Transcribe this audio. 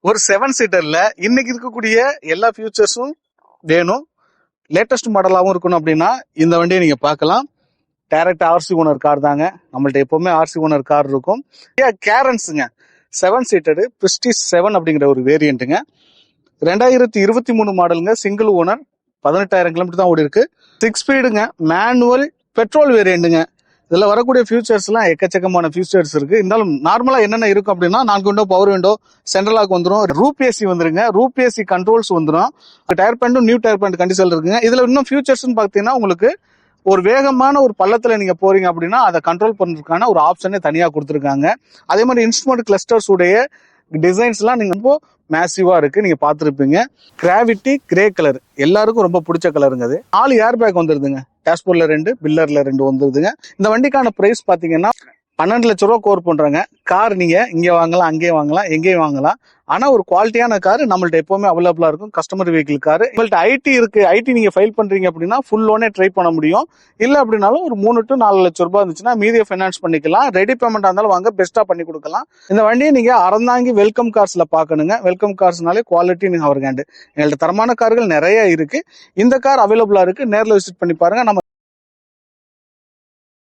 ஒரு 7 சீட்டர்ல இன்னைக்கு இருக்கக்கூடிய எல்லா ஃபியூச்சர்ஸும் வேணும், லேட்டஸ்ட் மாடலாகவும் இருக்கணும் அப்படின்னா இந்த வண்டியை நீங்க பார்க்கலாம். டைரக்ட் ஆர்சி ஓனர் கார் தாங்க. நம்மள்ட்ட எப்பவுமே ஆர்சி ஓனர் கார் இருக்கும். கேரன்ஸுங்க 7 சீட்டரு பிரிஸ்டிஜ் 7 அப்படிங்கிற ஒரு வேரியண்ட்டுங்க. 2023 மாடலுங்க. சிங்கிள் ஓனர், 18,000 கிலோமீட்டர் தான் ஓடி இருக்கு. 6 ஸ்பீடுங்க, மேனுவல் பெட்ரோல் வேரியண்ட்டுங்க. இதுல வரக்கூடிய ஃபியூச்சர்ஸ் எல்லாம் எக்கச்சக்கமான ஃபியூச்சர்ஸ் இருக்கு. இருந்தாலும் நார்மலா என்னென்ன இருக்கும் அப்படின்னா 4 window, power window, central lock வந்துடும், ரூப் ஏசி வந்துருங்க, ரூப் ஏசி கண்ட்ரோல்ஸ் வந்துடும், டயர் பேண்டும் நியூ டயர் பேண்ட் கண்டிஷன் இருக்குங்க. இதுல இன்னும் ஃபியூச்சர்ஸ் பாத்தீங்கன்னா உங்களுக்கு ஒரு வேகமான ஒரு பள்ளத்துல நீங்க போறீங்க அப்படின்னா அதை கண்ட்ரோல் பண்றதுக்கான ஒரு ஆப்ஷனே தனியா கொடுத்துருக்காங்க. அதே மாதிரி இன்ஸ்ட்ருமெண்ட் கிளஸ்டர்ஸ் உடைய டிசைன்ஸ் எல்லாம் நீங்க ரொம்ப மேசிவா இருக்கு, நீங்க பாத்துருப்பீங்க. கிராவிட்டி கிரே கலர் எல்லாருக்கும் ரொம்ப பிடிச்ச கலருங்க. அது 4 ஏர் பேக் வந்துருதுங்க. டேஷ்போர்ட்ல 2, பில்லர்ல 2 வந்துருதுங்க. இந்த வண்டிக்கான பிரைஸ் பாத்தீங்கன்னா 12 லட்சம் ரூபா கோர் பண்றாங்க. கார் நீங்க இங்க வாங்கலாம், அங்கேயே வாங்கலாம், எங்கேயும் வாங்கலாம். ஆனா ஒரு குவாலிட்டியான கார் நம்மள்ட்ட எப்பவுமே அவைலபிளா இருக்கும். Customer vehicle car. உங்கள்ட்ட ஐடி இருக்கு, ஐடி நீங்க ஃபைல் பண்றீங்க அப்படின்னா ஃபுல் லோனே ட்ரை பண்ண முடியும். இல்ல அப்படின்னாலும் ஒரு 3 to 4 லட்சம் ரூபாய் இருந்துச்சுன்னா மீதியை ஃபைனான்ஸ் பண்ணிக்கலாம். ரெடி பேமெண்ட் இருந்தாலும் வாங்க, பெஸ்டா பண்ணி கொடுக்கலாம். இந்த வண்டியை நீங்க அறந்தாங்கி வெல்கம் கார்ஸ்ல பாக்கணுங்க. வெல்கம் கார்ஸ்னாலே குவாலிட்டி நீங்க அவர் ஹேண்ட். எங்கள்ட்ட தரமான கார்கள் நிறைய இருக்கு. இந்த கார் அவைலபிளா இருக்கு. நேர்ல விசிட் பண்ணி பாருங்க. நம்ம